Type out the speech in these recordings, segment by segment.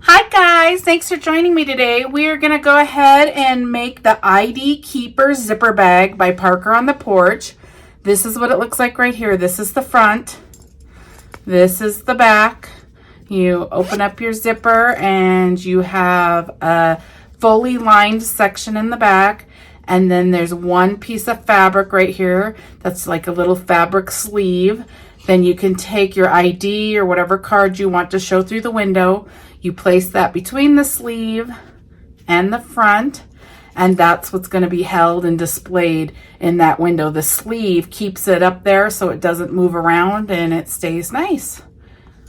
Hi guys, thanks for joining me today. We are going to go ahead and make the ID Keeper zipper bag by Parker on the Porch. This is what it looks like right here. This is the front. This is the back. You open up your zipper and you have a fully lined section in the back. And then there's one piece of fabric right here. That's like a little fabric sleeve. Then you can take your ID or whatever card you want to show through the window. You place that between the sleeve and the front, and that's what's going to be held and displayed in that window. The sleeve keeps it up there so it doesn't move around and it stays nice.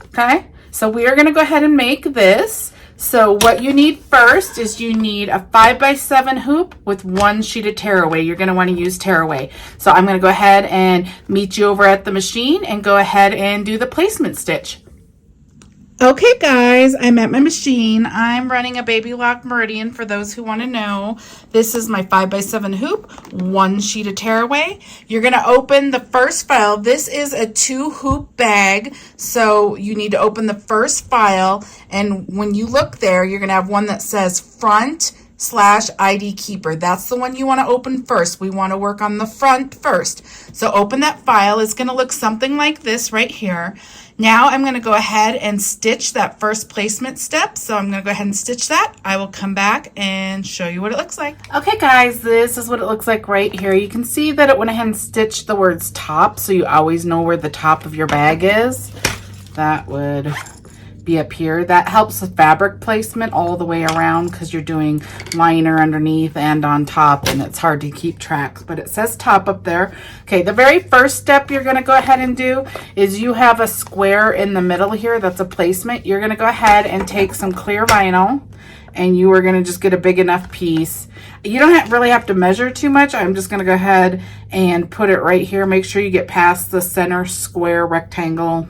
Okay, so we are going to go ahead and make this. So what you need first is you need a 5x7 hoop with one sheet of tearaway. You're going to want to use tearaway. So I'm going to go ahead and meet you over at the machine and go ahead and do the placement stitch. Okay guys, I'm at my machine. I'm running a baby lock meridian for those who want to know. This is my 5x7 hoop, one sheet of tearaway. You're going to open the first file. This is a 2 hoop bag, so you need to open the first file, and when you look there, you're going to have one that says front/ID Keeper. That's the one you want to open first. We want to work on the front first. So open that file. It's going to look something like this right here. Now I'm going to go ahead and stitch that first placement step. So I'm going to go ahead and stitch that. I will come back and show you what it looks like. Okay guys, this is what it looks like right here. You can see that it went ahead and stitched the words top, so you always know where the top of your bag is. That would be up here. That helps with fabric placement all the way around because you're doing liner underneath and on top, and it's hard to keep track, but it says top up there. Okay, the very first step you're going to go ahead and do is you have a square in the middle here. That's a placement. You're going to go ahead and take some clear vinyl, and you are going to just get a big enough piece. You don't really have to measure too much. I'm just going to go ahead and put it right here. Make sure you get past the center square rectangle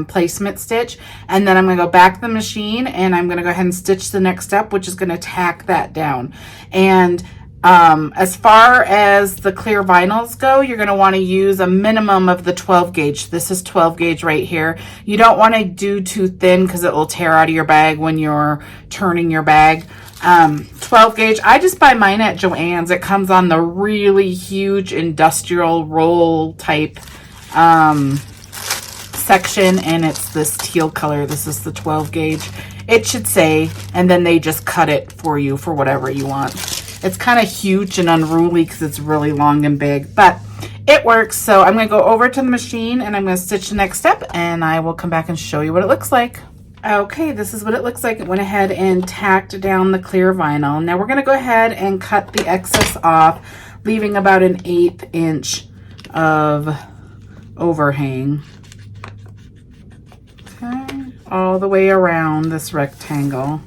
placement stitch, and then I'm going to go back to the machine and I'm going to go ahead and stitch the next step, which is going to tack that down. And as far as the clear vinyls go, you're going to want to use a minimum of the 12 gauge. This is 12 gauge right here. You don't want to do too thin because it will tear out of your bag when you're turning your bag. 12 gauge, I just buy mine at Joann's. It comes on the really huge industrial roll type section, and it's this teal color. This is the 12 gauge, it should say, and then they just cut it for you for whatever you want. It's kind of huge and unruly because it's really long and big, but it works. So I'm going to go over to the machine and I'm going to stitch the next step, and I will come back and show you what it looks like. Okay, this is what it looks like. It went ahead and tacked down the clear vinyl. Now we're going to go ahead and cut the excess off, leaving about an 1/8 inch of overhang. Okay, all the way around this rectangle.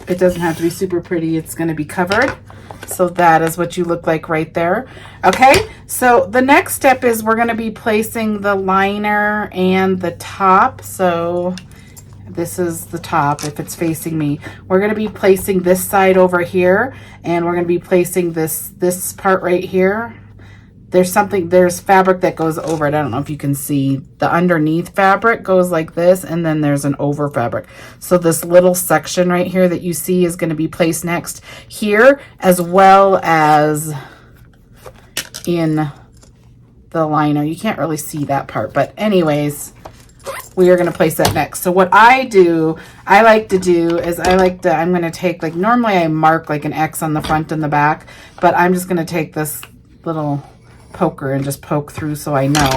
It doesn't have to be super pretty. It's going to be covered. So that is what you look like right there. Okay, so the next step is we're going to be placing the liner and the top. So this is the top if it's facing me. We're going to be placing this side over here, and we're going to be placing this part right here. There's fabric that goes over it. I don't know if you can see. The underneath fabric goes like this, and then there's an over fabric. So this little section right here that you see is going to be placed next here, as well as in the liner. You can't really see that part, but anyways, we are going to place that next. So what I like to do is I'm going to take, like, normally I mark like an X on the front and the back, but I'm just going to take this little poker and just poke through so I know.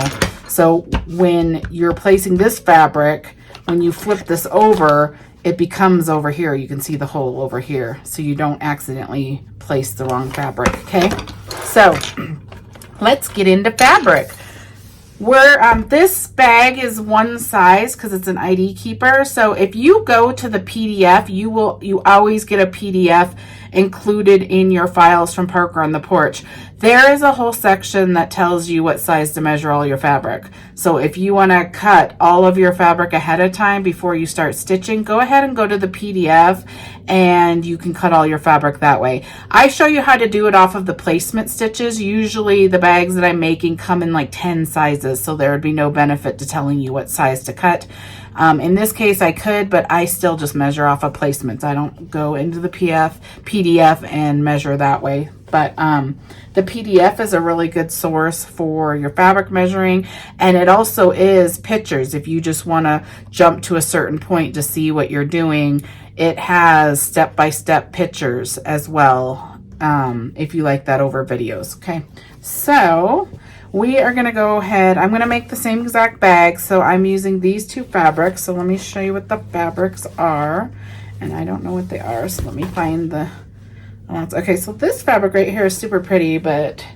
So when you're placing this fabric, when you flip this over, it becomes over here. You can see the hole over here, so you don't accidentally place the wrong fabric. Okay, so let's get into fabric. This bag is one size because it's an ID Keeper. So if you go to the PDF, you always get a PDF included in your files from Parker on the Porch. There is a whole section that tells you what size to measure all your fabric. So if you want to cut all of your fabric ahead of time before you start stitching, go ahead and go to the PDF and you can cut all your fabric that way. I show you how to do it off of the placement stitches. Usually the bags that I'm making come in like 10 sizes, so there would be no benefit to telling you what size to cut. In this case I could, but I still just measure off of placements. I don't go into the PDF and measure that way. But the PDF is a really good source for your fabric measuring, and it also is pictures. If you just want to jump to a certain point to see what you're doing, it has step-by-step pictures as well, if you like that over videos. Okay, so we are going to go ahead. I'm going to make the same exact bag, so I'm using these two fabrics. So let me show you what the fabrics are, and I don't know what they are, so let me find the okay. So this fabric right here is super pretty, but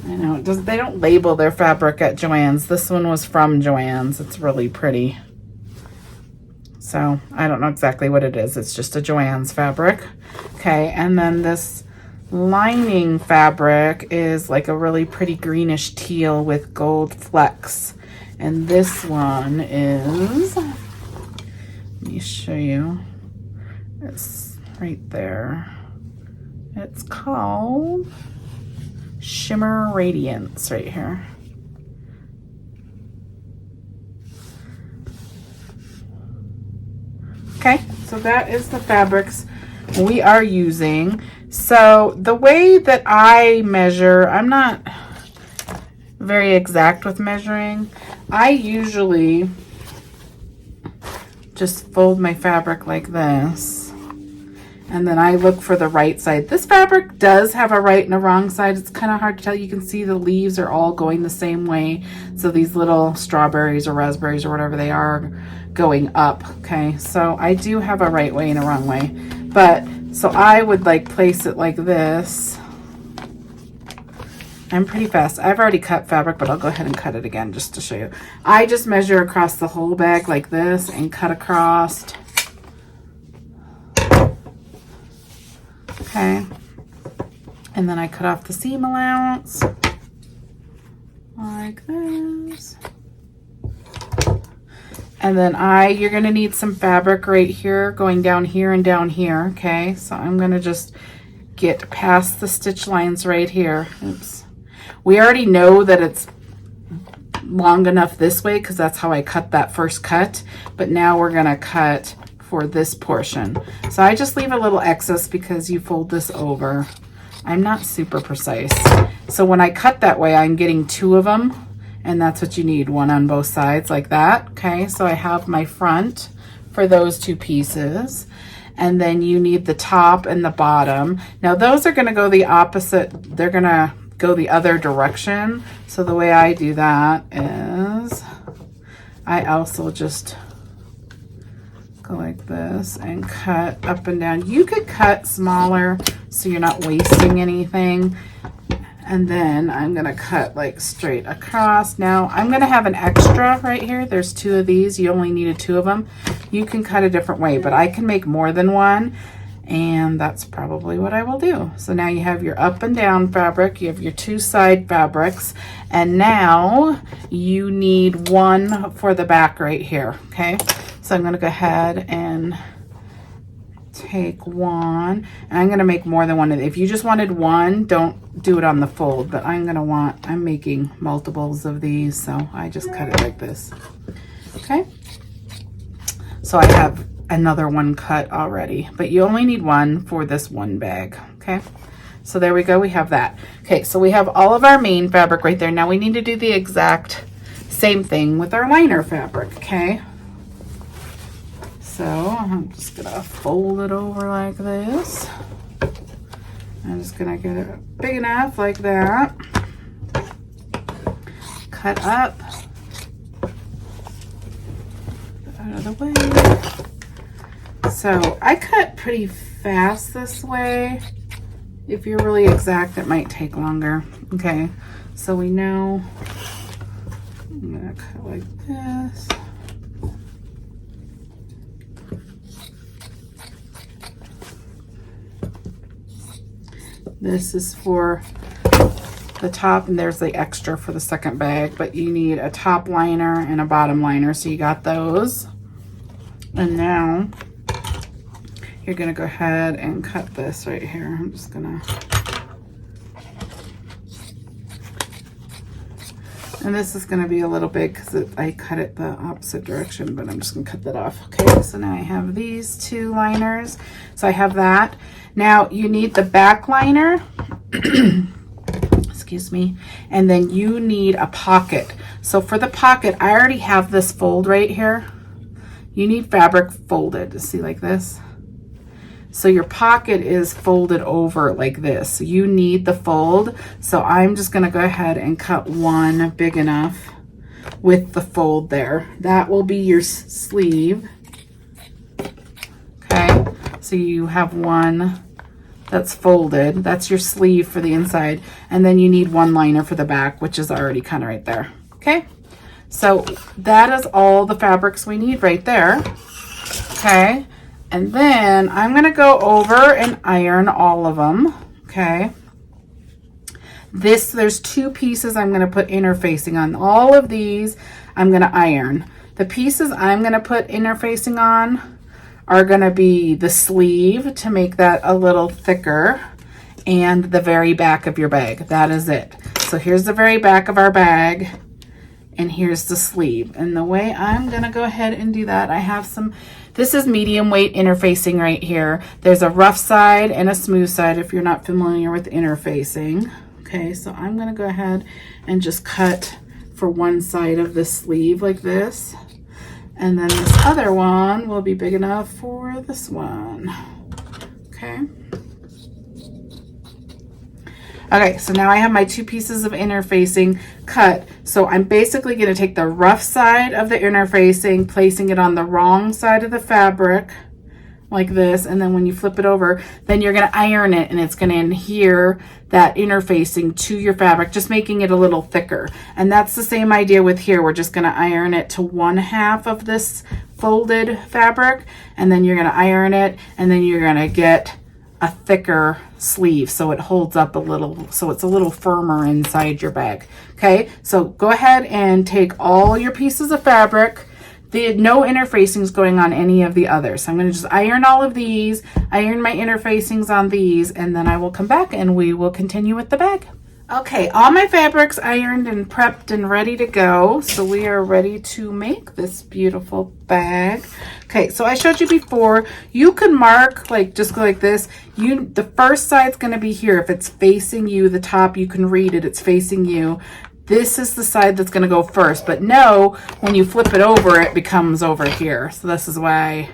I know it doesn't, they don't label their fabric at Joann's. This one was from Joann's. It's really pretty. So I don't know exactly what it is. It's just a Joann's fabric. Okay, and then this lining fabric is like a really pretty greenish teal with gold flecks. And this one is, let me show you. It's right there. It's called Shimmer Radiance right here. Okay, so that is the fabrics we are using. So the way that I measure, I'm not very exact with measuring. I usually just fold my fabric like this, and then I look for the right side. This fabric does have a right and a wrong side. It's kind of hard to tell. You can see the leaves are all going the same way. So these little strawberries or raspberries or whatever they are going up. Okay, so I do have a right way and a wrong way. But so I would like place it like this. I'm pretty fast. I've already cut fabric, but I'll go ahead and cut it again just to show you. I just measure across the whole bag like this and cut across. Okay, and then I cut off the seam allowance like this. And then you're going to need some fabric right here going down here and down here. Okay, so I'm going to just get past the stitch lines right here. Oops. We already know that it's long enough this way because that's how I cut that first cut, but now we're going to cut for this portion. So I just leave a little excess because you fold this over. I'm not super precise. So when I cut that way, I'm getting two of them, and that's what you need, one on both sides like that. Okay, so I have my front for those two pieces, and then you need the top and the bottom. Now those are going to go the opposite. They're going to go the other direction. So the way I do that is I also just go like this and cut up and down. You could cut smaller so you're not wasting anything. And then I'm gonna cut like straight across. Now I'm gonna have an extra right here. There's two of these. You only needed two of them. You can cut a different way, but I can make more than one, and that's probably what I will do. So now you have your up and down fabric, you have your two side fabrics, and now you need one for the back right here. Okay, so I'm gonna go ahead and take one, and I'm gonna make more than one. If you just wanted one, don't do it on the fold, but I'm making multiples of these, so I just cut it like this. Okay, so I have another one cut already, but you only need one for this one bag. Okay, so there we go, we have that. Okay, so we have all of our main fabric right there. Now we need to do the exact same thing with our liner fabric. Okay, so I'm just gonna fold it over like this. I'm just gonna get it big enough like that. Cut up. Out of the way. So I cut pretty fast this way. If you're really exact, it might take longer. Okay, so we know I'm gonna cut like this. This is for the top, and there's the extra for the second bag, but you need a top liner and a bottom liner, so you got those. And now you're gonna go ahead and cut this right here. I'm just gonna, and this is gonna be a little big because I cut it the opposite direction, but I'm just gonna cut that off. Okay, so now I have these two liners. So I have that. Now you need the back liner, excuse me, and then you need a pocket. So for the pocket, I already have this fold right here. You need fabric folded, see, like this. So your pocket is folded over like this. So you need the fold. So I'm just gonna go ahead and cut one big enough with the fold there. That will be your sleeve. Okay, so you have one that's folded. That's your sleeve for the inside. And then you need one liner for the back, which is already kind of right there. Okay, so that is all the fabrics we need right there. Okay. And then I'm gonna go over and iron all of them, okay? There's two pieces I'm gonna put interfacing on. All of these I'm gonna iron. The pieces I'm gonna put interfacing on are gonna be the sleeve to make that a little thicker and the very back of your bag. That is it. So here's the very back of our bag and here's the sleeve. And the way I'm gonna go ahead and do that, I have some, this is medium weight interfacing right here. There's a rough side and a smooth side if you're not familiar with interfacing. Okay, so I'm gonna go ahead and just cut for one side of the sleeve like this. And then this other one will be big enough for this one. Okay. Okay, so now I have my two pieces of interfacing cut. So I'm basically gonna take the rough side of the interfacing, placing it on the wrong side of the fabric, like this, and then when you flip it over, then you're gonna iron it and it's gonna adhere that interfacing to your fabric, just making it a little thicker. And that's the same idea with here. We're just gonna iron it to one half of this folded fabric, and then you're gonna iron it, and then you're gonna get a thicker sleeve so it holds up a little, so it's a little firmer inside your bag. Okay, so go ahead and take all your pieces of fabric. No interfacings going on any of the others. So I'm going to just iron all of these, iron my interfacings on these, and then I will come back and we will continue with the bag. Okay, all my fabrics ironed and prepped and ready to go. So we are ready to make this beautiful bag. Okay, so I showed you before, you can mark like, just go like this. The first side's gonna be here. If it's facing you, the top, you can read it, it's facing you. This is the side that's gonna go first, but no, when you flip it over, it becomes over here. So this is why I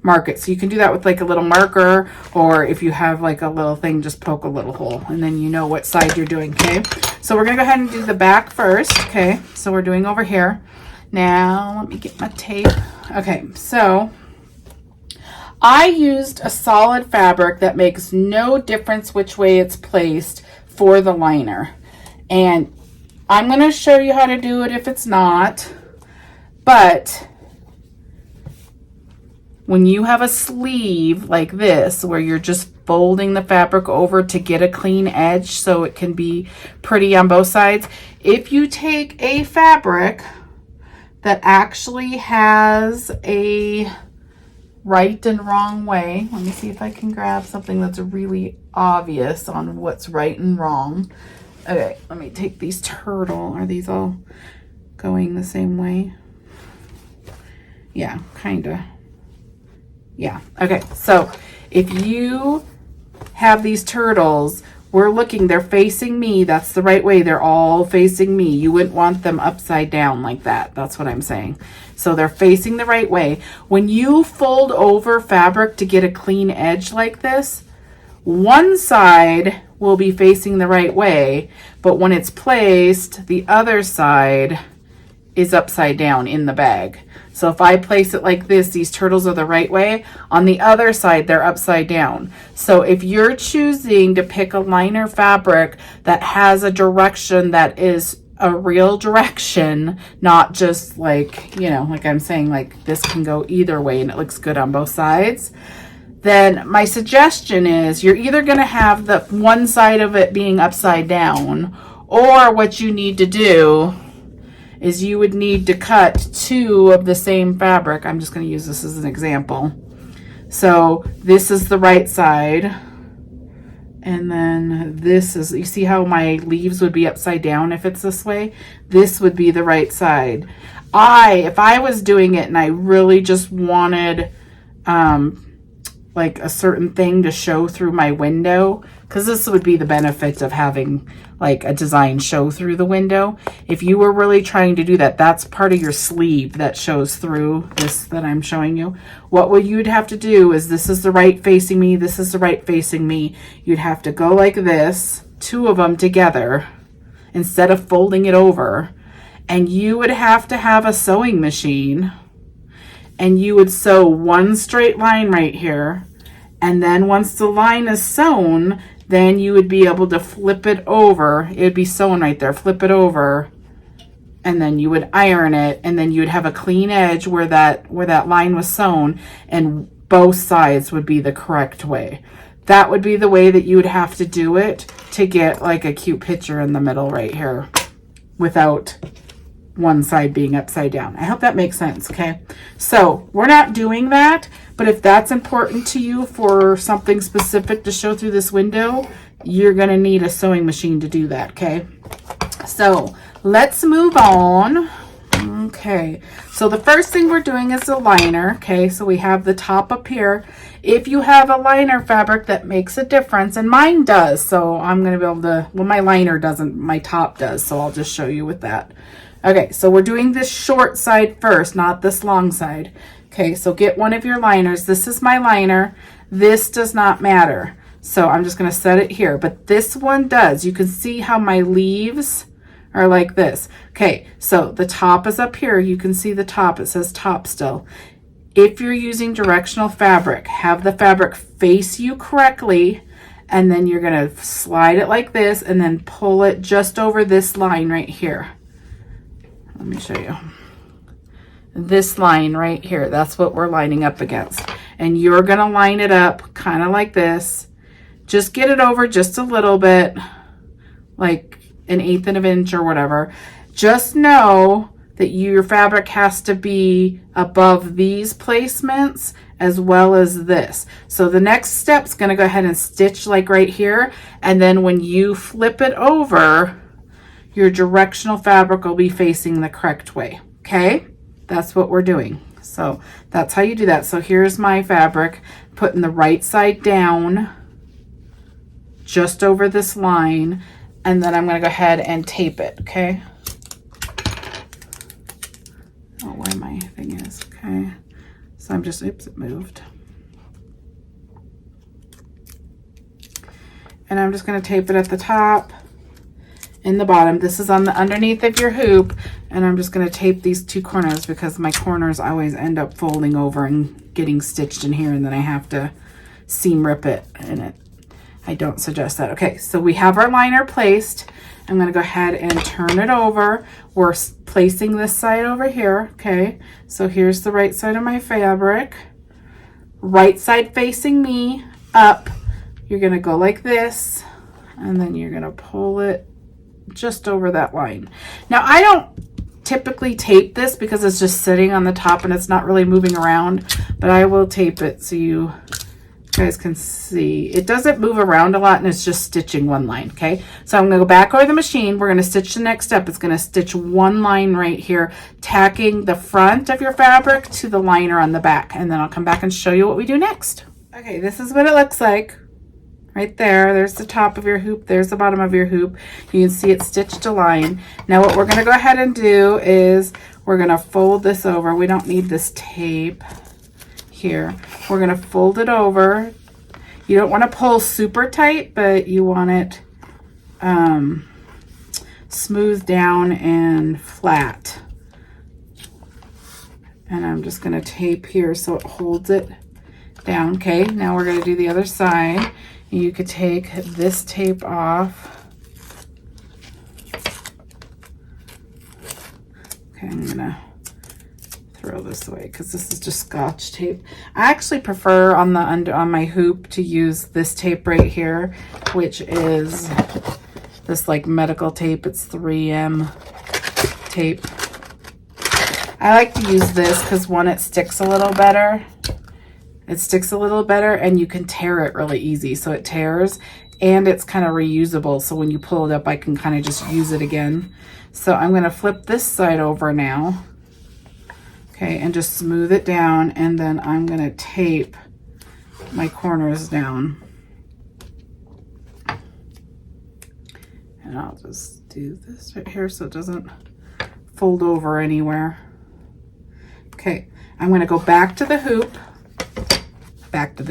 mark it. So you can do that with like a little marker, or if you have like a little thing, just poke a little hole and then you know what side you're doing. Okay, so we're gonna go ahead and do the back first. Okay, so we're doing over here. Now let me get my tape. Okay, so I used a solid fabric that makes no difference which way it's placed for the liner, and I'm going to show you how to do it if it's not. But when you have a sleeve like this, where you're just folding the fabric over to get a clean edge so it can be pretty on both sides, if you take a fabric that actually has a right and wrong way, let me see if I can grab something that's really obvious on what's right and wrong. Okay, let me take these turtle. Are these all going the same way? Yeah, kind of. Yeah, okay. So if you have these turtles, we're looking, they're facing me. That's the right way. They're all facing me. You wouldn't want them upside down like that. That's what I'm saying. So they're facing the right way. When you fold over fabric to get a clean edge like this, one side will be facing the right way, but when it's placed, the other side is upside down in the bag. So if I place it like this, these turtles are the right way. On the other side, they're upside down. So if you're choosing to pick a liner fabric that has a direction that is a real direction, not just like, you know, like I'm saying, like this can go either way and it looks good on both sides, then my suggestion is you're either going to have the one side of it being upside down, or what you need to do is you would need to cut two of the same fabric. I'm just going to use this as an example. So this is the right side. And then this is, you see how my leaves would be upside down if it's this way? This would be the right side. If I was doing it and I really just wanted like a certain thing to show through my window, because this would be the benefit of having like a design show through the window. If you were really trying to do that, that's part of your sleeve that shows through this that I'm showing you. What you'd have to do is, this is the right facing me, this is the right facing me. You'd have to go like this, two of them together, instead of folding it over. And you would have to have a sewing machine, and you would sew one straight line right here. And then once the line is sewn, then you would be able to flip it over. It would be sewn right there, flip it over, and then you would iron it, and then you would have a clean edge where that line was sewn, and both sides would be the correct way. That would be the way that you would have to do it to get like a cute picture in the middle right here without one side being upside down. I hope that makes sense, okay? So we're not doing that, but if that's important to you for something specific to show through this window, you're gonna need a sewing machine to do that, okay? So let's move on. Okay, so the first thing we're doing is the liner, okay? So we have the top up here. If you have a liner fabric, that makes a difference, and mine does, so I'm gonna be able to, well, my liner doesn't, my top does, so I'll just show you with that. Okay, so we're doing this short side first, not this long side. Okay, so get one of your liners. This is my liner. This does not matter. So I'm just gonna set it here, but this one does. You can see how my leaves are like this. Okay, so the top is up here. You can see the top, it says top still. If you're using directional fabric, have the fabric face you correctly, and then you're gonna slide it like this and then pull it just over this line right here. Let me show you. This line right here, that's what we're lining up against. And you're gonna line it up kind of like this. Just get it over just a little bit, like 1/8 of an inch or whatever. Just know that your fabric has to be above these placements as well as this. So the next step's gonna go ahead and stitch like right here. And then when you flip it over, your directional fabric will be facing the correct way, okay? That's what we're doing. So that's how you do that. So here's my fabric, putting the right side down just over this line, and then I'm gonna go ahead and tape it, okay? Oh, where my thing is, okay? So I'm just, oops, it moved. And I'm just gonna tape it at the top, in the bottom. This is on the underneath of your hoop, and I'm just going to tape these two corners because my corners always end up folding over and getting stitched in here, and then I have to seam rip it in it. I don't suggest that. Okay, so we have our liner placed. I'm going to go ahead and turn it over. We're placing this side over here, okay? So here's the right side of my fabric. Right side facing me up. You're going to go like this, and then you're going to pull it just over that line. Now I don't typically tape this because it's just sitting on the top and it's not really moving around, but I will tape it so you guys can see. It doesn't move around a lot and it's just stitching one line, okay? So I'm gonna go back over the machine. We're gonna stitch the next step. It's gonna stitch one line right here, tacking the front of your fabric to the liner on the back, and then I'll come back and show you what we do next. Okay, this is what it looks like. Right there, there's the top of your hoop, there's the bottom of your hoop. You can see it's stitched a line. Now what we're gonna go ahead and do is we're gonna fold this over. We don't need this tape here. We're gonna fold it over. You don't wanna pull super tight, but you want it smooth down and flat. And I'm just gonna tape here so it holds it down. Okay, now we're gonna do the other side. You could take this tape off. Okay, I'm gonna throw this away because this is just Scotch tape. I actually prefer on my hoop to use this tape right here, which is this like medical tape. It's 3M tape. I like to use this because one, it sticks a little better, It sticks a little better, and you can tear it really easy. So it tears, and it's kind of reusable. So when you pull it up, I can kind of just use it again. So I'm going to flip this side over now. Okay, and just smooth it down, and then I'm going to tape my corners down. And I'll just do this right here so it doesn't fold over anywhere. Okay, I'm going to go back to the hoop, back to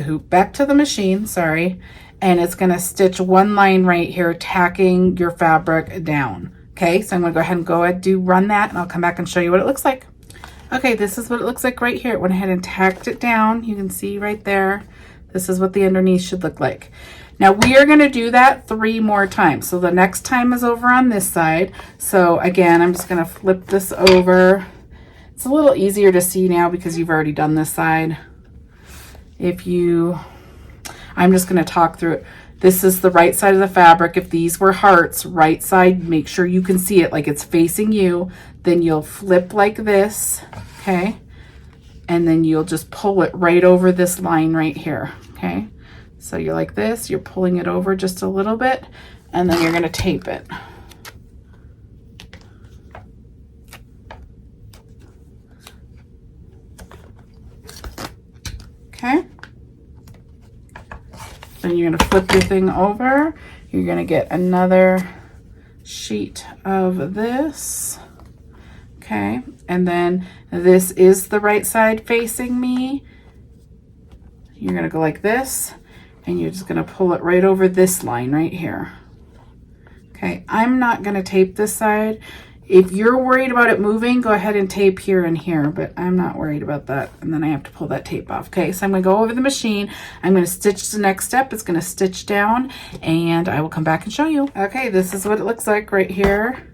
the machine, sorry, and it's going to stitch one line right here, tacking your fabric down. Okay, so I'm going to go ahead and run that, and I'll come back and show you what it looks like. Okay, this is what it looks like right here. It went ahead and tacked it down. You can see right there. This is what the underneath should look like. Now we are going to do that 3 more times. So the next time is over on this side. So again, I'm just going to flip this over. It's a little easier to see now because you've already done this side. I'm just going to talk through it. This is the right side of the fabric. If these were hearts, right side, make sure you can see it like it's facing you. Then you'll flip like this, okay? And then you'll just pull it right over this line right here, okay? So you're like this, you're pulling it over just a little bit, and then you're gonna tape it. Okay? Then you're gonna flip your thing over. You're gonna get another sheet of this. Okay, and then this is the right side facing me. You're gonna go like this, and you're just gonna pull it right over this line right here. Okay, I'm not gonna tape this side. If you're worried about it moving, go ahead and tape here and here, but I'm not worried about that. And then I have to pull that tape off. Okay, so I'm gonna go over the machine. I'm gonna stitch the next step. It's gonna stitch down, and I will come back and show you. Okay, this is what it looks like right here,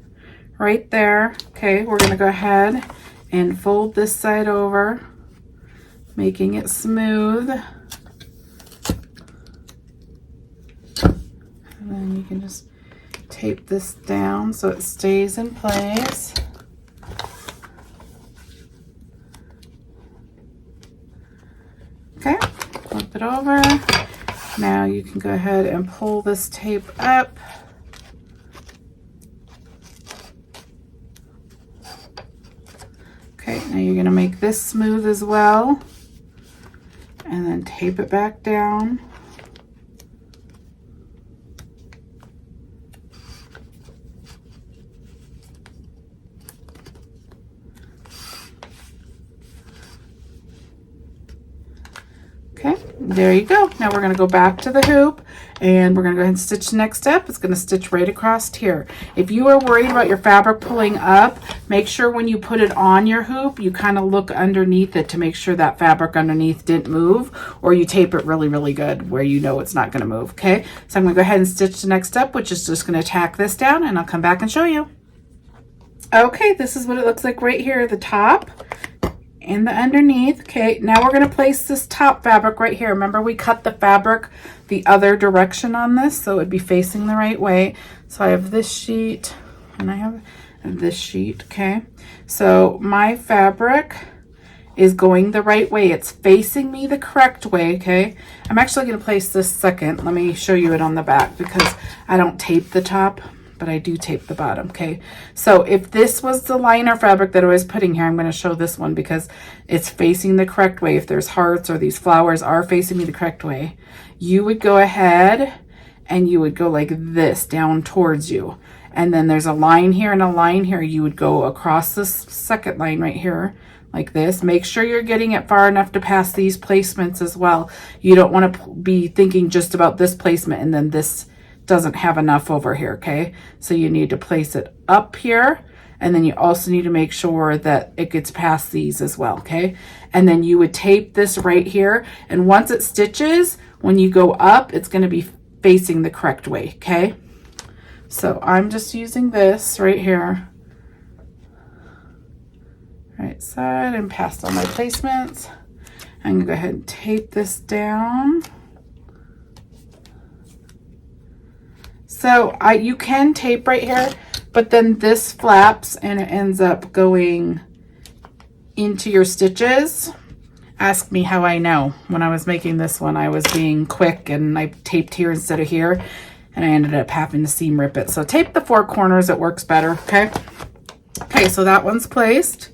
right there. Okay, we're gonna go ahead and fold this side over, making it smooth. And then you can just tape this down so it stays in place. Okay, flip it over. Now you can go ahead and pull this tape up. Okay, now you're gonna make this smooth as well, and then tape it back down. Okay, there you go. Now we're going to go back to the hoop, and we're going to go ahead and stitch the next step. It's going to stitch right across here. If you are worried about your fabric pulling up, make sure when you put it on your hoop, you kind of look underneath it to make sure that fabric underneath didn't move, or you tape it really, really good where you know it's not going to move. Okay, so I'm going to go ahead and stitch the next step, which is just going to tack this down, and I'll come back and show you. Okay, this is what it looks like right here, the top and the underneath. Okay, now we're going to place this top fabric right here. Remember, we cut the fabric the other direction on this, so it'd be facing the right way. So I have this sheet, and I have this sheet. Okay, so my fabric is going the right way. It's facing me the correct way. Okay, I'm actually going to place this second. Let me show you it on the back because I don't tape the top, but I do tape the bottom. Okay, so if this was the liner fabric that I was putting here, I'm going to show this one because it's facing the correct way. If there's hearts or these flowers are facing me the correct way, you would go ahead and you would go like this down towards you, and then there's a line here and a line here. You would go across this second line right here like this. Make sure you're getting it far enough to pass these placements as well. You don't want to be thinking just about this placement and then this doesn't have enough over here. Okay, so you need to place it up here, and then you also need to make sure that it gets past these as well. Okay, and then you would tape this right here, and once it stitches, when you go up, it's going to be facing the correct way. Okay, so I'm just using this right here, right side, and past all my placements. I'm going to go ahead and tape this down. So you can tape right here, but then this flaps and it ends up going into your stitches. ask me how I know. When I was making this one, I was being quick and I taped here instead of here, and I ended up having to seam rip it. So tape the 4 corners, it works better, okay? Okay, so that one's placed.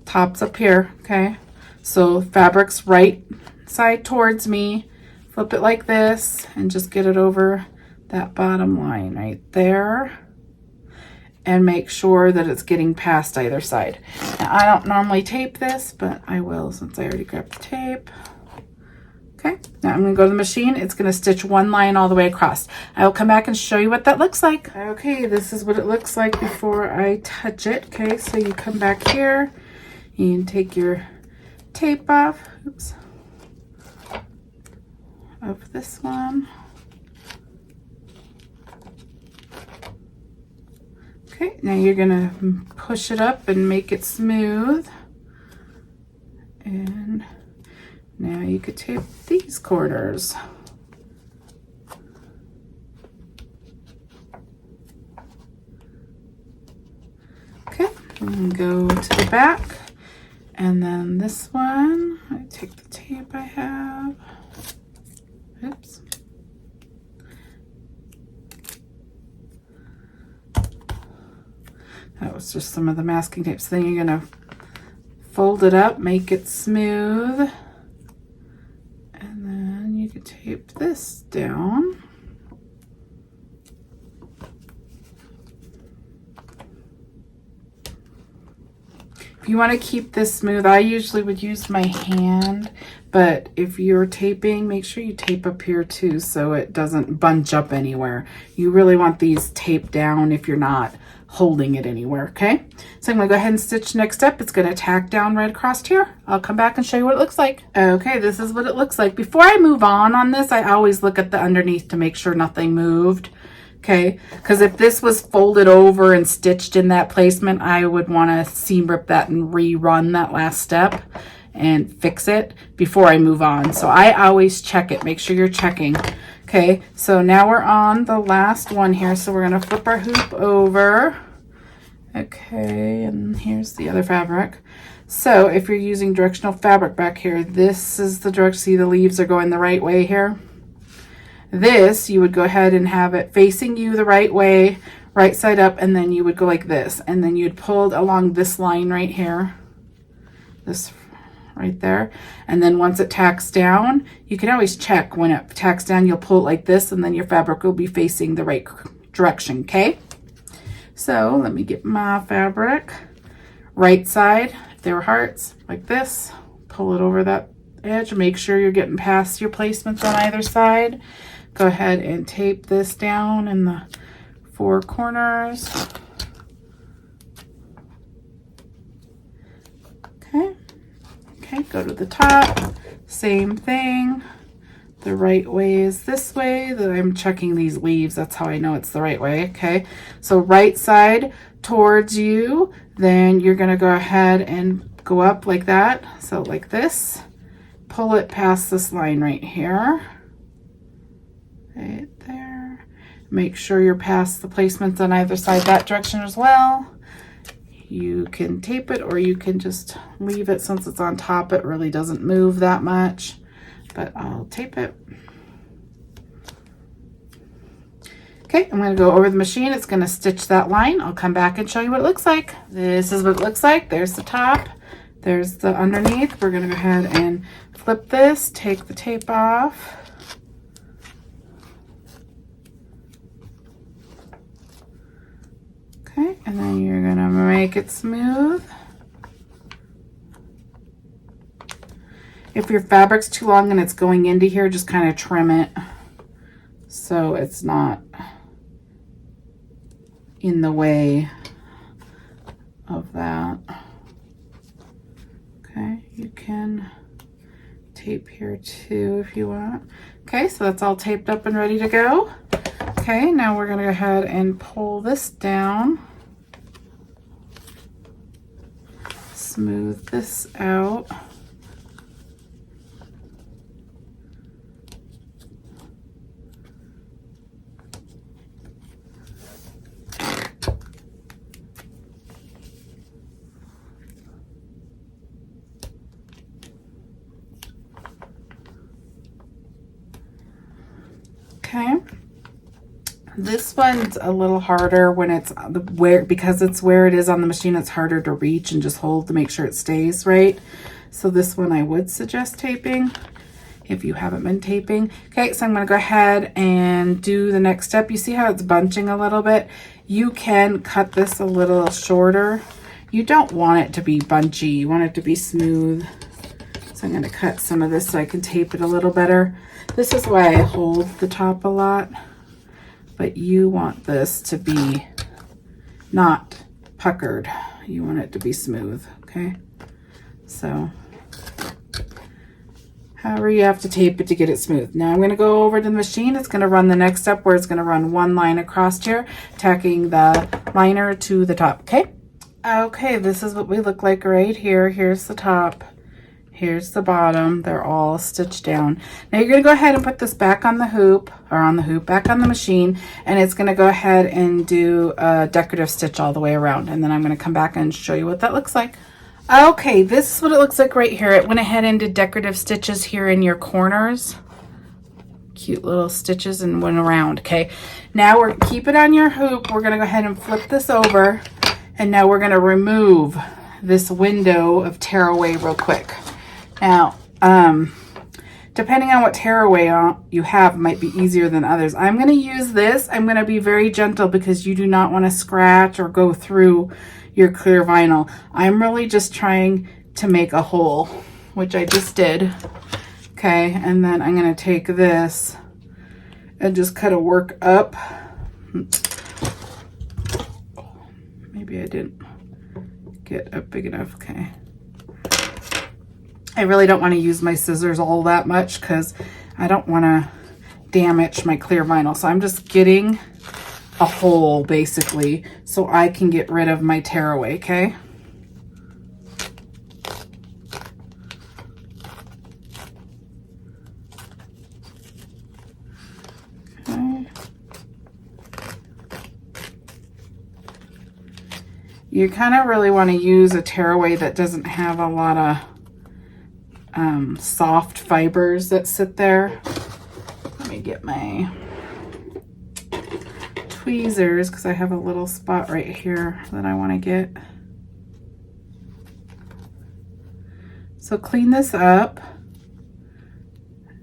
Top's up here, okay? So fabric's right side towards me. Flip it like this and just get it over that bottom line right there. And make sure that it's getting past either side. Now, I don't normally tape this, but I will since I already grabbed the tape. Okay, now I'm gonna go to the machine. It's gonna stitch 1 line all the way across. I will come back and show you what that looks like. Okay, this is what it looks like before I touch it. Okay, so you come back here, you can take your tape off, oops, of this one. Okay, now you're gonna push it up and make it smooth. And now you could tape these corners. Okay, and go to the back. And then this one, I take the tape I have. Oops. That was just some of the masking tape. So then you're gonna fold it up, make it smooth, and then you can tape this down. If you want to keep this smooth, I usually would use my hand, but if you're taping, make sure you tape up here too so it doesn't bunch up anywhere. You really want these taped down if you're not holding it anywhere, okay? So I'm gonna go ahead and stitch next up. It's gonna tack down right across here. I'll come back and show you what it looks like. Okay, this is what it looks like. Before I move on this, I always look at the underneath to make sure nothing moved, okay? Because if this was folded over and stitched in that placement, I would wanna seam rip that and rerun that last step and fix it before I move on. So I always check it, make sure you're checking. Okay, so now we're on the last one here. So we're gonna flip our hoop over. Okay, and here's the other fabric. So if you're using directional fabric back here, this is the direction, see the leaves are going the right way here. This, you would go ahead and have it facing you the right way, right side up, and then you would go like this. And then you'd pull along this line right here, this right there. And then once it tacks down, you can always check when it tacks down, you'll pull it like this and then your fabric will be facing the right direction, okay? So let me get my fabric. Right side, if they were hearts, like this, pull it over that edge. Make sure you're getting past your placements on either side. Go ahead and tape this down in the 4 corners. Okay. Okay, go to the top, same thing. The right way is this way. That I'm checking these leaves, that's how I know it's the right way, okay? So right side towards you, then you're gonna go ahead and go up like that. So like this, pull it past this line right here. Right there. Make sure you're past the placements on either side that direction as well. You can tape it or you can just leave it since it's on top. It really doesn't move that much, but I'll tape it. Okay, I'm gonna go over the machine. It's gonna stitch that line. I'll come back and show you what it looks like. This is what it looks like. There's the top, there's the underneath. We're gonna go ahead and flip this, take the tape off. Okay, and then you're gonna make it smooth. If your fabric's too long and it's going into here, just kind of trim it so it's not in the way of that. Okay, you can tape here too if you want. Okay, so that's all taped up and ready to go. Okay, now we're gonna go ahead and pull this down. Smooth this out. Okay. This one's a little harder when it's because it's where it is on the machine, it's harder to reach and just hold to make sure it stays right. So this one I would suggest taping if you haven't been taping. Okay, so I'm going to go ahead and do the next step. You see how it's bunching a little bit? You can cut this a little shorter. You don't want it to be bunchy. You want it to be smooth. So I'm going to cut some of this so I can tape it a little better. This is why I hold the top a lot. But you want this to be not puckered. You want it to be smooth, okay? So however you have to tape it to get it smooth. Now I'm going to go over to the machine. It's going to run the next step where it's going to run one line across here, tacking the liner to the top, okay? Okay, this is what we look like right here. Here's the top. Here's the bottom. They're all stitched down. Now you're going to go ahead and put this back on the hoop, back on the machine, and it's going to go ahead and do a decorative stitch all the way around. And then I'm going to come back and show you what that looks like. Okay, this is what it looks like right here. It went ahead and did decorative stitches here in your corners. Cute little stitches and went around, okay? Now we're keep it on your hoop. We're going to go ahead and flip this over. And now we're going to remove this window of tearaway real quick. Now, depending on what tearaway you have, might be easier than others. I'm going to use this. I'm going to be very gentle because you do not want to scratch or go through your clear vinyl. I'm really just trying to make a hole, which I just did. Okay, and then I'm going to take this and just kind of work up. Maybe I didn't get up big enough. Okay. I really don't want to use my scissors all that much because I don't want to damage my clear vinyl. So I'm just getting a hole basically so I can get rid of my tearaway, okay? Okay. You kind of really want to use a tearaway that doesn't have a lot of soft fibers that sit there. Let me get my tweezers because I have a little spot right here that I want to get. So clean this up.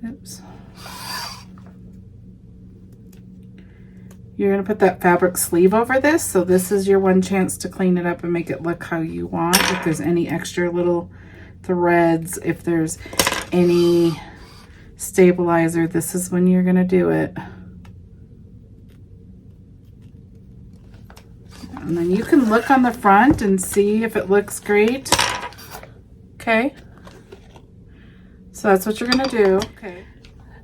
Oops. You're going to put that fabric sleeve over this. So this is your one chance to clean it up and make it look how you want. If there's any extra little threads, if there's any stabilizer, this is when you're going to do it. And then you can look on the front and see if it looks great. Okay. So that's what you're going to do. Okay.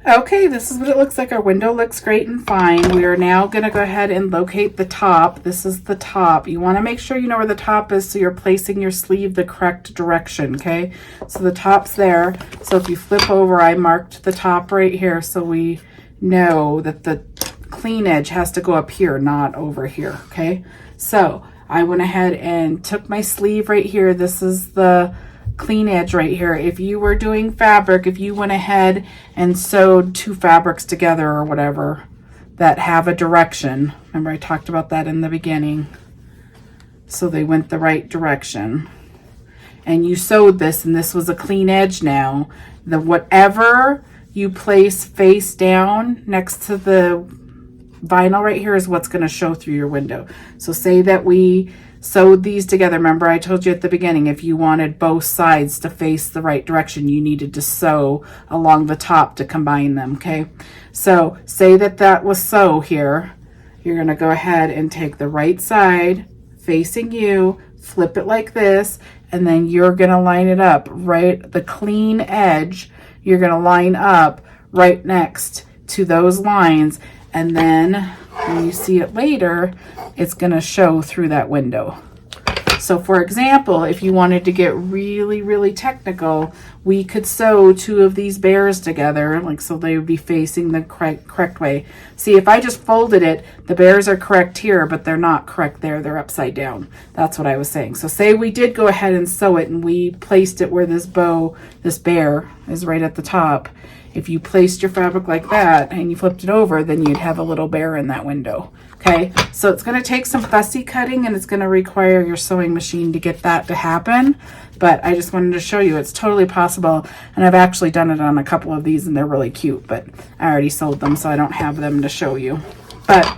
Okay, this is what it looks like. Our window looks great and fine. We are now going to go ahead and locate the top. This is the top. You want to make sure you know where the top is so you're placing your sleeve the correct direction, okay? So the top's there. So if you flip over, I marked the top right here so we know that the clean edge has to go up here, not over here, okay? So I went ahead and took my sleeve right here. This is the clean edge right here. If you were doing fabric, if you went ahead and sewed two fabrics together or whatever that have a direction, remember I talked about that in the beginning, so they went the right direction, and you sewed this and this was a clean edge, now the whatever you place face down next to the vinyl right here is what's going to show through your window. So say that we sewed these together. Remember I told you at the beginning, if you wanted both sides to face the right direction, you needed to sew along the top to combine them, okay? So say that that was sew here. You're going to go ahead and take the right side facing you, flip it like this, and then you're going to line it up right, the clean edge, you're going to line up right next to those lines, and then when you see it later, it's going to show through that window. So for example, if you wanted to get really technical, we could sew two of these bears together, like so they would be facing the correct way. See, if I just folded it, the bears are correct here, but they're not correct there. They're upside down. That's what I was saying. So say we did go ahead and sew it and we placed it where this bear is right at the top. If you placed your fabric like that and you flipped it over, then you'd have a little bear in that window. Okay, so it's going to take some fussy cutting and it's going to require your sewing machine to get that to happen. But I just wanted to show you it's totally possible. And I've actually done it on a couple of these and they're really cute, but I already sold them, so I don't have them to show you. But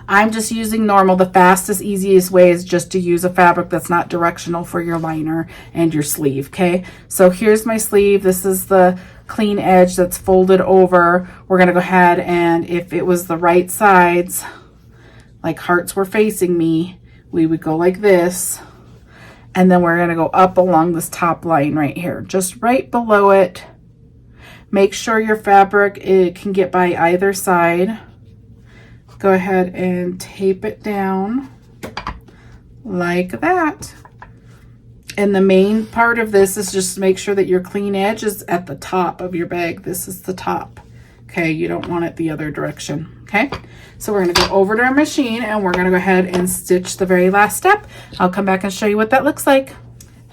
I'm just using normal. The fastest, easiest way is just to use a fabric that's not directional for your liner and your sleeve, okay? So here's my sleeve. This is the clean edge that's folded over. We're gonna go ahead and if it was the right sides, like hearts were facing me, we would go like this. And then we're gonna go up along this top line right here, just right below it. Make sure your fabric, it can get by either side. Go ahead and tape it down like that. And the main part of this is just make sure that your clean edge is at the top of your bag. This is the top. Okay, you don't want it the other direction. Okay, so we're going to go over to our machine and we're going to go ahead and stitch the very last step. I'll come back and show you what that looks like.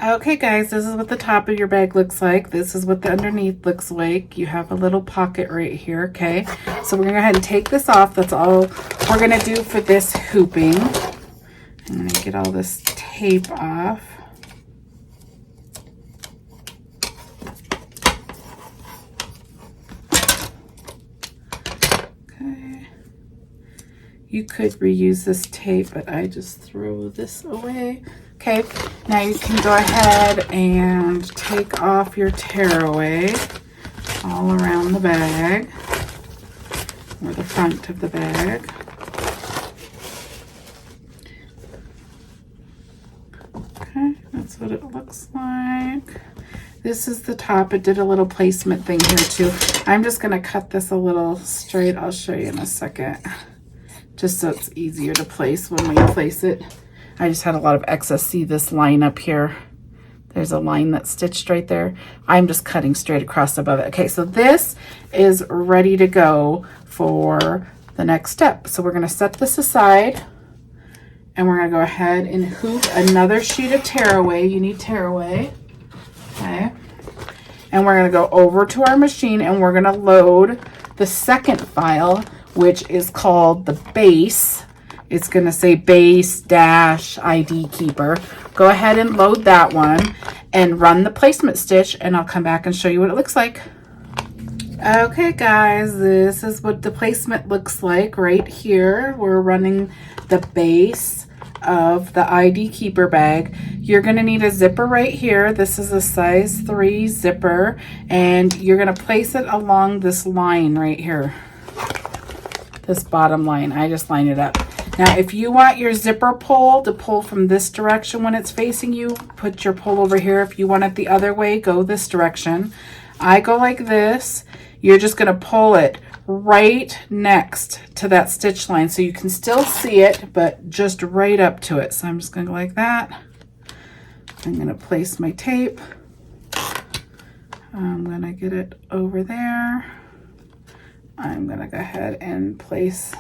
Okay guys, this is what the top of your bag looks like. This is what the underneath looks like. You have a little pocket right here, okay? So we're gonna go ahead and take this off. That's all we're gonna do for this hooping. I'm gonna get all this tape off. Okay. You could reuse this tape, but I just throw this away. Okay, now you can go ahead and take off your tearaway all around the bag, or the front of the bag. Okay, that's what it looks like. This is the top. It did a little placement thing here too. I'm just gonna cut this a little straight. I'll show you in a second, just so it's easier to place when we place it. I just had a lot of excess. See this line up here? There's a line that's stitched right there. I'm just cutting straight across above it. Okay, so this is ready to go for the next step. So we're gonna set this aside and we're gonna go ahead and hoop another sheet of tearaway. You need tearaway, okay? And we're gonna go over to our machine and we're gonna load the second file, which is called the base. It's going to say base-ID keeper. Go ahead and load that one and run the placement stitch and I'll come back and show you what it looks like. Okay guys, this is what the placement looks like right here. We're running the base of the ID keeper bag. You're going to need a zipper right here. This is a size 3 zipper and you're going to place it along this line right here. This bottom line. I just line it up. Now, if you want your zipper pull to pull from this direction when it's facing you, put your pull over here. If you want it the other way, go this direction. I go like this. You're just going to pull it right next to that stitch line so you can still see it, but just right up to it. So I'm just going to go like that. I'm going to place my tape. I'm going to get it over there. I'm going to go ahead and place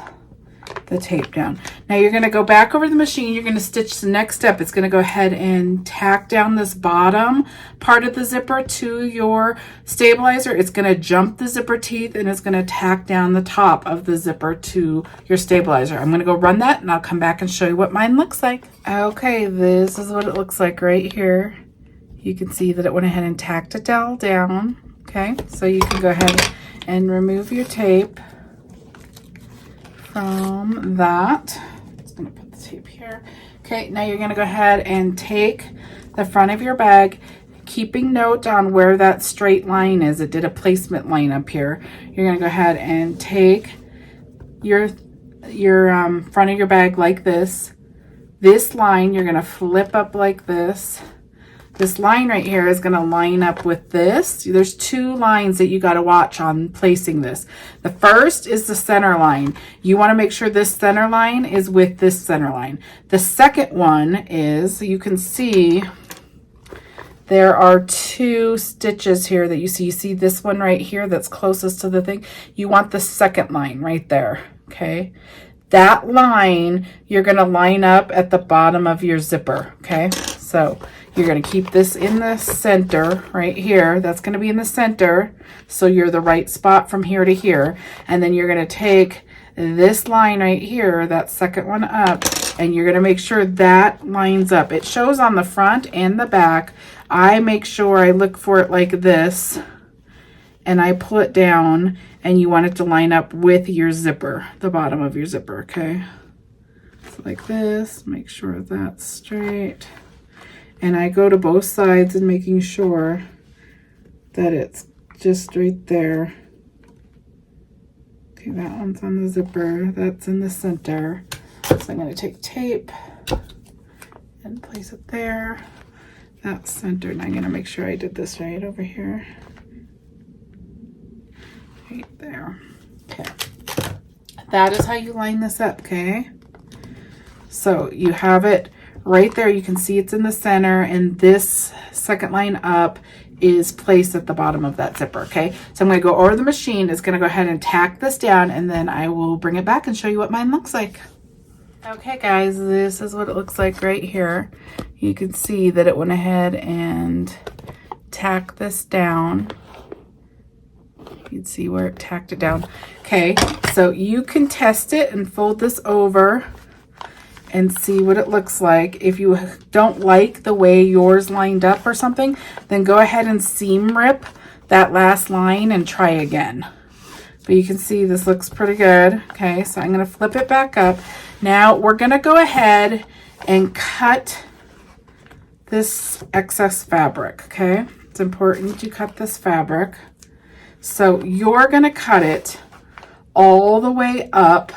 the tape down. Now you're going to go back over the machine. You're going to stitch the next step. It's going to go ahead and tack down this bottom part of the zipper to your stabilizer. It's going to jump the zipper teeth and it's going to tack down the top of the zipper to your stabilizer. I'm going to go run that and I'll come back and show you what mine looks like. Okay, this is what it looks like right here. You can see that it went ahead and tacked it all down. Okay, so you can go ahead and remove your tape from that. Just gonna put the tape here. Okay, now you're gonna go ahead and take the front of your bag, keeping note on where that straight line is. It did a placement line up here. You're gonna go ahead and take your front of your bag like this. This line you're gonna flip up like this, this line right here is going to line up with this. There's two lines that you got to watch on placing this. The first is the center line. You want to make sure this center line is with this center line. The second one is, you can see there are two stitches here that you see. You see this one right here that's closest to the thing? You want the second line right there, okay? That line, you're going to line up at the bottom of your zipper, okay? So you're going to keep this in the center right here. That's going to be in the center, so you're the right spot from here to here. And then you're going to take this line right here, that second one up, and you're going to make sure that lines up. It shows on the front and the back. I make sure I look for it like this, and I pull it down, and you want it to line up with your zipper, the bottom of your zipper, okay? So like this, make sure that's straight. And I go to both sides and making sure that it's just right there. Okay, that one's on the zipper, that's in the center. So I'm going to take tape and place it there. That's centered. I'm going to make sure I did this right over here. Right there. Okay. That is how you line this up, okay? So you have it right there. You can see it's in the center, and this second line up is placed at the bottom of that zipper, okay? So I'm going to go over the machine. It's going to go ahead and tack this down, and then I will bring it back and show you what mine looks like. Okay guys, this is what it looks like right here. You can see that it went ahead and tacked this down. You can see where it tacked it down. Okay, so you can test it and fold this over and see what it looks like. If you don't like the way yours lined up or something, then go ahead and seam rip that last line and try again. But you can see this looks pretty good. Okay, so I'm going to flip it back up. Now we're going to go ahead and cut this excess fabric, okay? It's important you cut this fabric. So you're going to cut it all the way up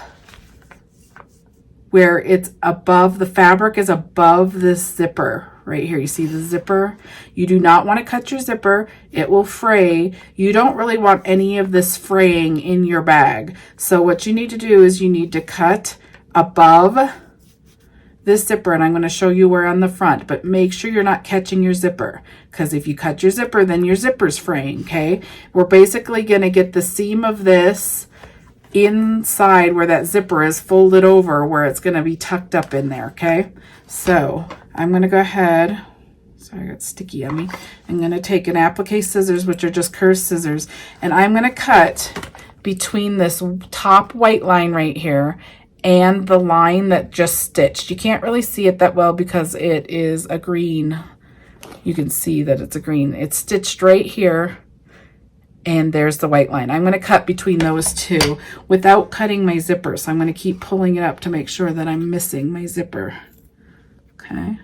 where it's above, the fabric is above this zipper right here. You see the zipper? You do not want to cut your zipper. It will fray. You don't really want any of this fraying in your bag. So what you need to do is you need to cut above this zipper, and I'm going to show you where on the front, but make sure you're not catching your zipper, because if you cut your zipper, then your zipper's fraying, okay? We're basically going to get the seam of this inside where that zipper is folded over, where it's going to be tucked up in there, okay? So I'm going to go ahead, sorry I got sticky on me, I'm going to take an applique scissors, which are just curved scissors, and I'm going to cut between this top white line right here and the line that just stitched. You can't really see it that well because it is a green. You can see that it's a green. It's stitched right here, and there's the white line. I'm going to cut between those two without cutting my zipper. So I'm going to keep pulling it up to make sure that I'm missing my zipper. Okay.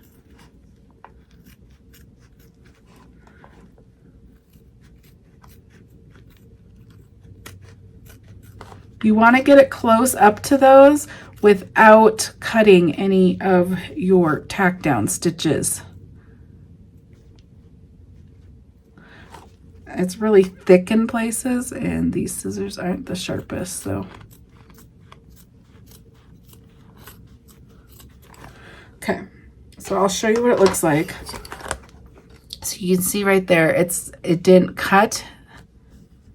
You want to get it close up to those without cutting any of your tack down stitches. It's really thick in places, and these scissors aren't the sharpest, so. Okay, so I'll show you what it looks like. So you can see right there, it didn't cut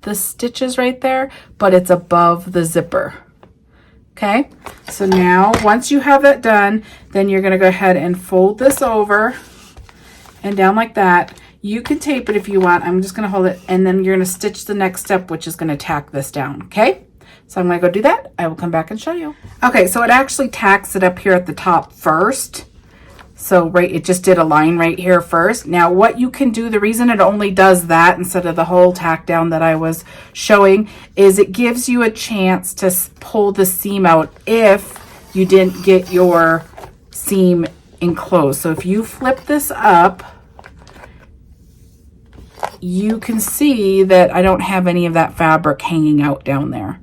the stitches right there, but it's above the zipper. Okay, so now once you have that done, then you're going to go ahead and fold this over and down like that. You can tape it if you want. I'm just going to hold it, and then you're going to stitch the next step, which is going to tack this down. Okay, so I'm going to go do that. I will come back and show you. Okay, so it actually tacks it up here at the top first. So right, it just did a line right here first. Now what you can do, the reason it only does that instead of the whole tack down that I was showing, is it gives you a chance to pull the seam out if you didn't get your seam enclosed. So if you flip this up, you can see that I don't have any of that fabric hanging out down there.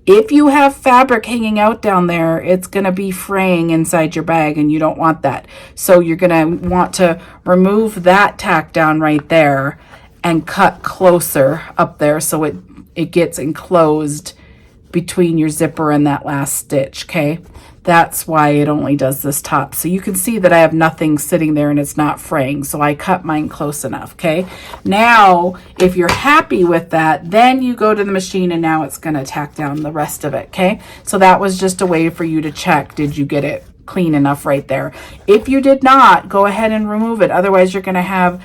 If you have fabric hanging out down there, it's going to be fraying inside your bag, and you don't want that. So you're going to want to remove that tack down right there and cut closer up there so it gets enclosed between your zipper and that last stitch, okay? That's why it only does this top. So you can see that I have nothing sitting there and it's not fraying. So I cut mine close enough, okay? Now, if you're happy with that, then you go to the machine and now it's gonna tack down the rest of it, okay? So that was just a way for you to check, did you get it clean enough right there? If you did not, go ahead and remove it. Otherwise, you're gonna have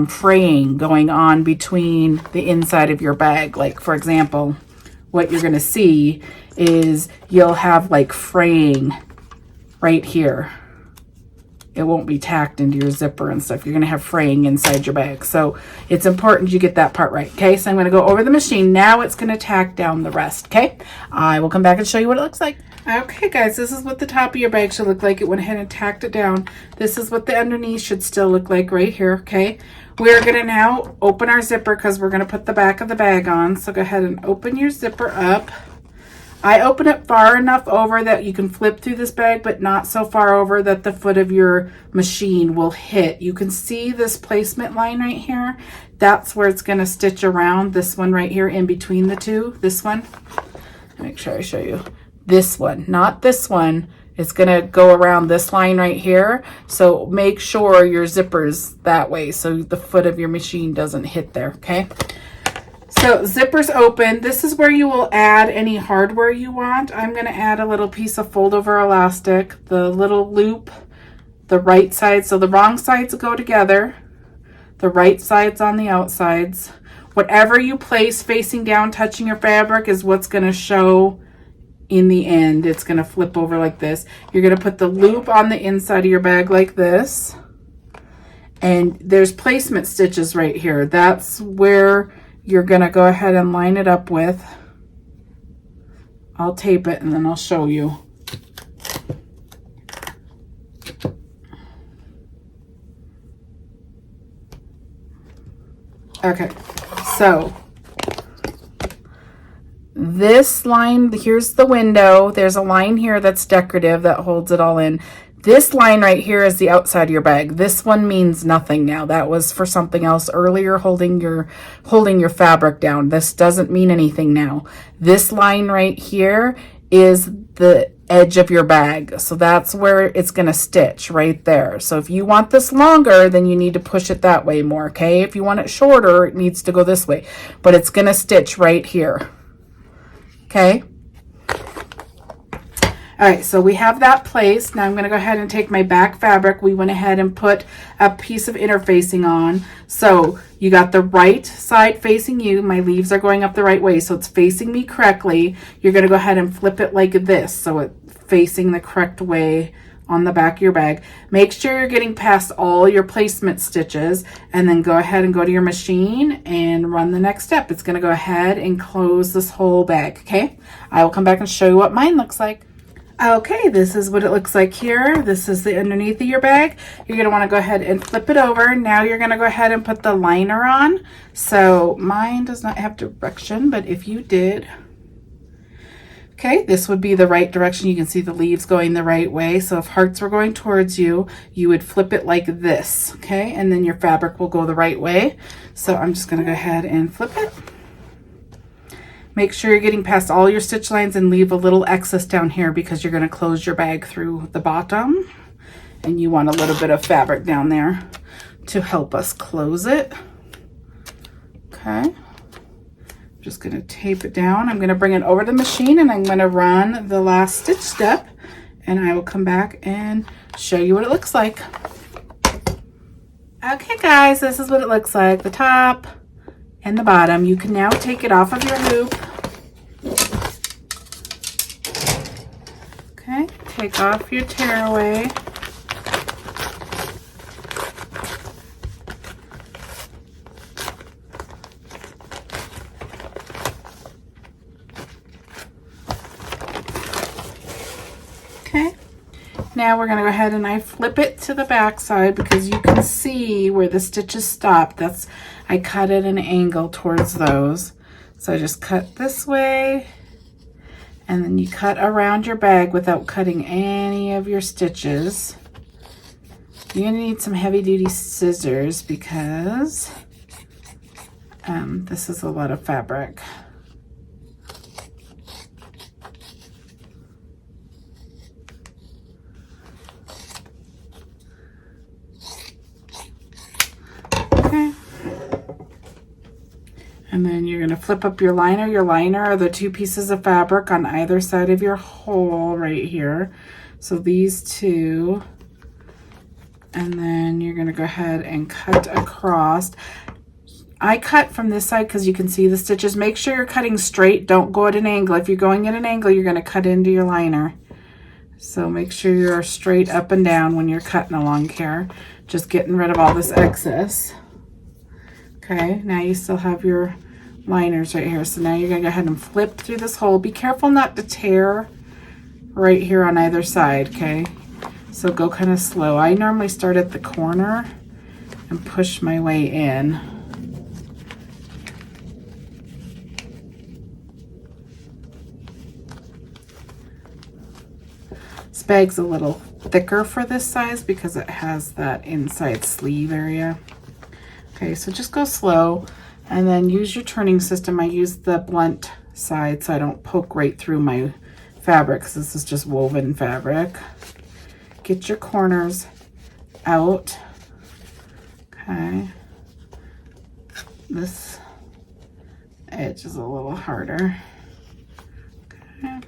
fraying going on between the inside of your bag. Like, for example, what you're gonna see is you'll have like fraying right here. It won't be tacked into your zipper and stuff. You're gonna have fraying inside your bag. So it's important you get that part right, okay? So I'm gonna go over the machine. Now it's gonna tack down the rest, okay? I will come back and show you what it looks like. Okay guys, this is what the top of your bag should look like. It went ahead and tacked it down. This is what the underneath should still look like right here, okay? We're gonna now open our zipper because we're gonna put the back of the bag on. So go ahead and open your zipper up. I open it far enough over that you can flip through this bag, but not so far over that the foot of your machine will hit. You can see this placement line right here. That's where it's gonna stitch around, this one right here in between the two, this one. Make sure I show you. This one, not this one. It's gonna go around this line right here. So make sure your zipper's that way so the foot of your machine doesn't hit there, okay? So zipper's open. This is where you will add any hardware you want. I'm gonna add a little piece of fold over elastic, the little loop, the right side. So the wrong sides go together. The right sides on the outsides. Whatever you place facing down, touching your fabric is what's gonna show in the end. It's gonna flip over like this. You're gonna put the loop on the inside of your bag like this. And there's placement stitches right here. That's where you're gonna go ahead and line it up with. I'll tape it and then I'll show you. Okay, so this line, here's the window. There's a line here that's decorative that holds it all in. This line right here is the outside of your bag. This one means nothing now. That was for something else earlier, holding your fabric down. This doesn't mean anything now. This line right here is the edge of your bag. So that's where it's gonna stitch right there. So if you want this longer, then you need to push it that way more, okay? If you want it shorter, it needs to go this way. But it's gonna stitch right here, okay? All right, so we have that placed. Now I'm gonna go ahead and take my back fabric. We went ahead and put a piece of interfacing on. So you got the right side facing you. My leaves are going up the right way, so it's facing me correctly. You're gonna go ahead and flip it like this, so it's facing the correct way on the back of your bag. Make sure you're getting past all your placement stitches, and then go ahead and go to your machine and run the next step. It's gonna go ahead and close this whole bag, okay? I will come back and show you what mine looks like. Okay, this is what it looks like here. This is the underneath of your bag. You're gonna wanna go ahead and flip it over. Now you're gonna go ahead and put the liner on. So mine does not have direction, but if you did, okay, this would be the right direction. You can see the leaves going the right way. So if hearts were going towards you, you would flip it like this, okay? And then your fabric will go the right way. So I'm just gonna go ahead and flip it. Make sure you're getting past all your stitch lines and leave a little excess down here because you're gonna close your bag through the bottom. And you want a little bit of fabric down there to help us close it. Okay. Just gonna tape it down. I'm gonna bring it over to the machine and I'm gonna run the last stitch step and I will come back and show you what it looks like. Okay guys, this is what it looks like, the top and the bottom. You can now take it off of your hoop. Okay, take off your tearaway. Now we're going to go ahead and I flip it to the back side because you can see where the stitches stop. I cut at an angle towards those. So I just cut this way, and then you cut around your bag without cutting any of your stitches. You're gonna need some heavy duty scissors because this is a lot of fabric. Okay. And then you're gonna flip up your liner. Your liner are the two pieces of fabric on either side of your hole right here. So these two, and then you're gonna go ahead and cut across. I cut from this side because you can see the stitches. Make sure you're cutting straight. Don't go at an angle. If you're going at an angle, you're gonna cut into your liner. So make sure you're straight up and down when you're cutting along here. Just getting rid of all this excess. Okay, now you still have your liners right here. So now you're gonna go ahead and flip through this hole. Be careful not to tear right here on either side, okay? So go kind of slow. I normally start at the corner and push my way in. This bag's a little thicker for this size because it has that inside sleeve area. Okay, so just go slow and then use your turning system. I use the blunt side so I don't poke right through my fabric because this is just woven fabric. Get your corners out. Okay. This edge is a little harder. Okay.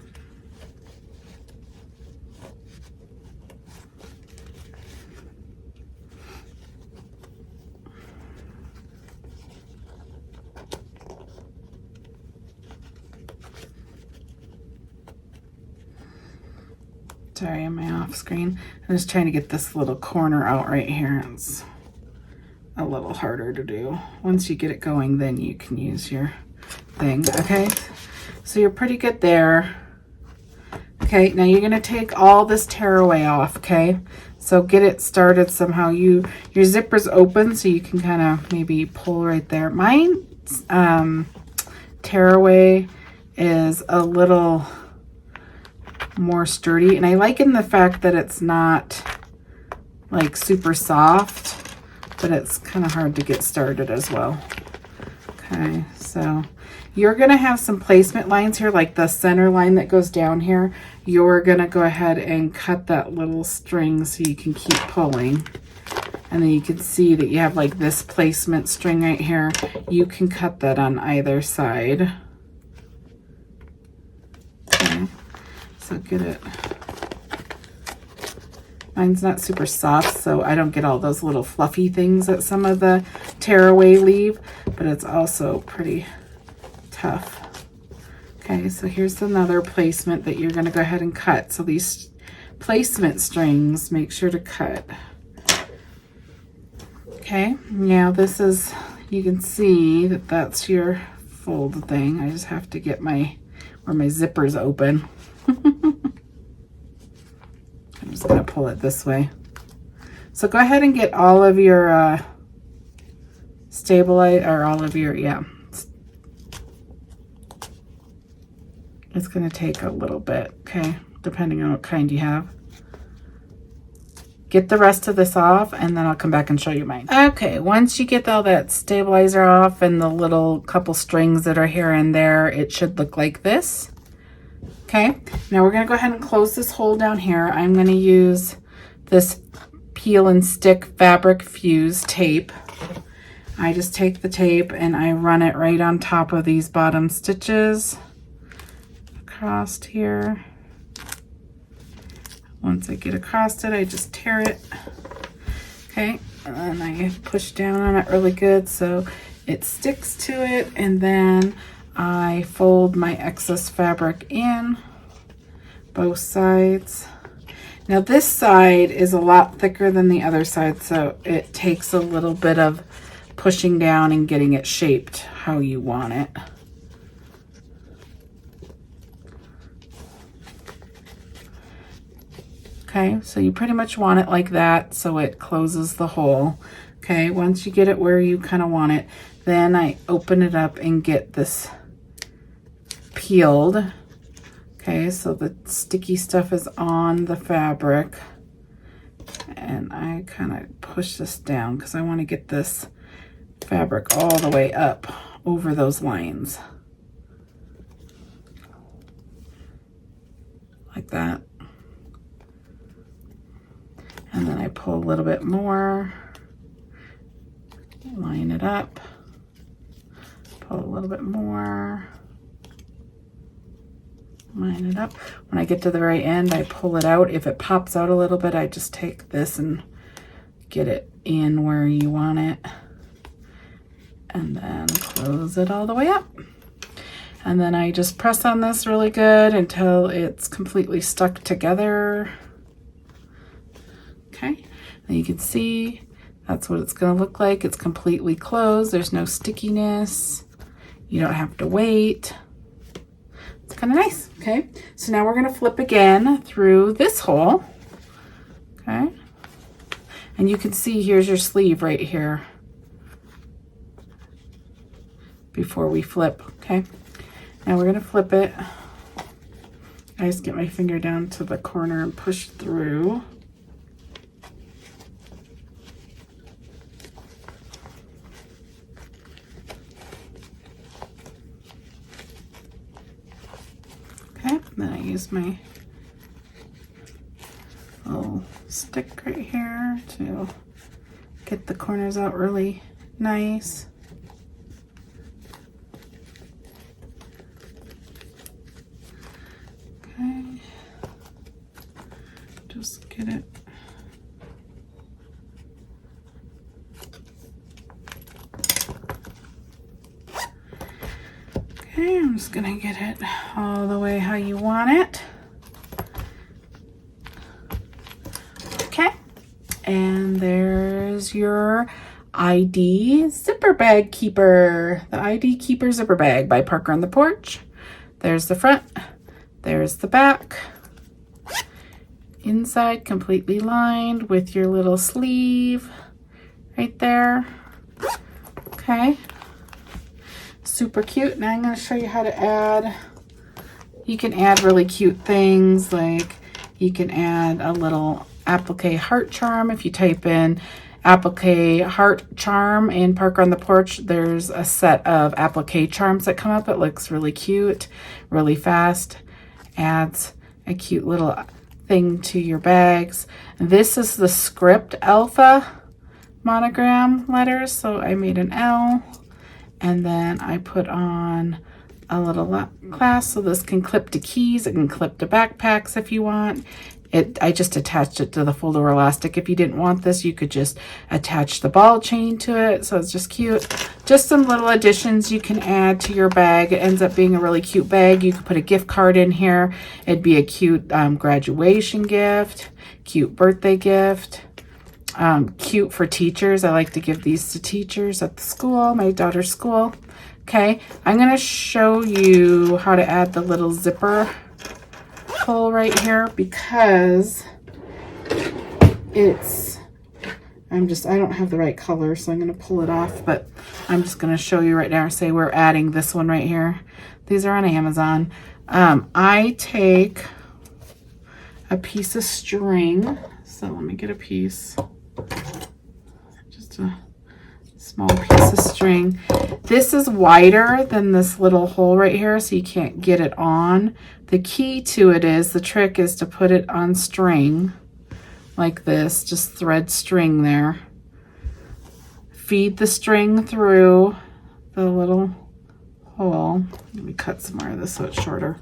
Sorry, I'm off screen. I'm just trying to get this little corner out right here. It's a little harder to do. Once you get it going, then you can use your thing, okay? So you're pretty good there. Okay, now you're gonna take all this tearaway off, okay? So get it started somehow. Your zipper's open, so you can kind of maybe pull right there. Mine's tearaway is a little more sturdy, and I like in the fact that it's not like super soft, but it's kind of hard to get started as well. Okay, so you're gonna have some placement lines here, like the center line that goes down here. You're gonna go ahead and cut that little string so you can keep pulling, and then you can see that you have like this placement string right here. You can cut that on either side. Okay. So get it. Mine's not super soft, so I don't get all those little fluffy things that some of the tearaway leave, but it's also pretty tough. Okay, so here's another placement that you're gonna go ahead and cut. So these placement strings, make sure to cut. Okay, now this is, you can see that that's your fold thing. I just have to get where my zipper's open. I'm just going to pull it this way. So go ahead and get all of your stabilize, or all of your, yeah. It's going to take a little bit, okay, depending on what kind you have. Get the rest of this off, and then I'll come back and show you mine. Okay, once you get all that stabilizer off and the little couple strings that are here and there, it should look like this. Okay, now we're gonna go ahead and close this hole down here. I'm gonna use this peel and stick fabric fuse tape. I just take the tape and I run it right on top of these bottom stitches across here. Once I get across it, I just tear it. Okay, and then I push down on it really good so it sticks to it, and then I fold my excess fabric in both sides. Now this side is a lot thicker than the other side, so it takes a little bit of pushing down and getting it shaped how you want it. Okay, so you pretty much want it like that so it closes the hole. Okay, once you get it where you kind of want it, then I open it up and get this peeled. Okay, so the sticky stuff is on the fabric. And I kind of push this down because I want to get this fabric all the way up over those lines. Like that. And then I pull a little bit more, line it up, pull a little bit more, line it up. When I get to the very end, I pull it out. If it pops out a little bit, I just take this and get it in where you want it. And then close it all the way up. And then I just press on this really good until it's completely stuck together. Okay, and you can see that's what it's going to look like. It's completely closed. There's no stickiness. You don't have to wait. It's kind of nice. Okay, so now we're going to flip again through this hole. Okay, and you can see here's your sleeve right here before we flip. Okay, now we're going to flip it. I just get my finger down to the corner and push through. Okay, then I use my little stick right here to get the corners out really nice. Okay, just get it. Okay, I'm just gonna get it all the way how you want it. Okay, and there's your ID zipper bag keeper. The ID keeper zipper bag by Parker on the Porch. There's the front, there's the back. Inside completely lined with your little sleeve right there. Okay. Super cute. Now I'm going to show you how to add. You can add really cute things, like you can add a little applique heart charm. If you type in applique heart charm in Parker on the Porch, there's a set of applique charms that come up. It looks really cute, really fast, adds a cute little thing to your bags. This is the script alpha monogram letters, so I made an L. And then I put on a little clasp, so this can clip to keys. It can clip to backpacks if you want. I just attached it to the fold over elastic. If you didn't want this, you could just attach the ball chain to it. So it's just cute. Just some little additions you can add to your bag. It ends up being a really cute bag. You could put a gift card in here. It'd be a cute graduation gift, cute birthday gift. Cute for teachers. I like to give these to teachers at the school, my daughter's school. Okay, I'm going to show you how to add the little zipper pull right here because I don't have the right color, so I'm going to pull it off, but I'm just going to show you right now. Say we're adding this one right here. These are on Amazon. I take a piece of string. So let me get a piece. Just a small piece of string. This is wider than this little hole right here, so you can't get it on. The key to it is, the trick is to put it on string like this. Just thread string there. Feed the string through the little hole. Let me cut some more of this so it's shorter.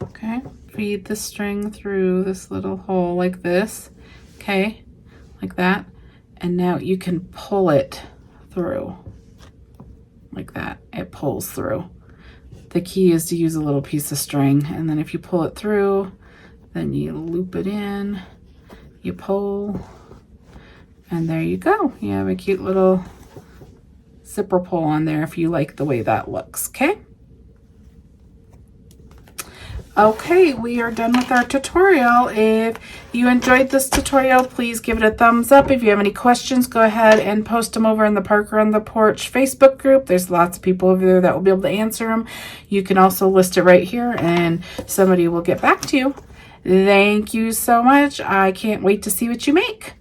Okay, feed the string through this little hole like this, okay, like that, and now you can pull it through, like that. It pulls through. The key is to use a little piece of string, and then if you pull it through, then you loop it in, you pull, and there you go. You have a cute little zipper pull on there if you like the way that looks, okay? Okay, we are done with our tutorial. If you enjoyed this tutorial, please give it a thumbs up. If you have any questions, go ahead and post them over in the Parker on the Porch Facebook group. There's lots of people over there that will be able to answer them. You can also list it right here and somebody will get back to you. Thank you so much. I can't wait to see what you make.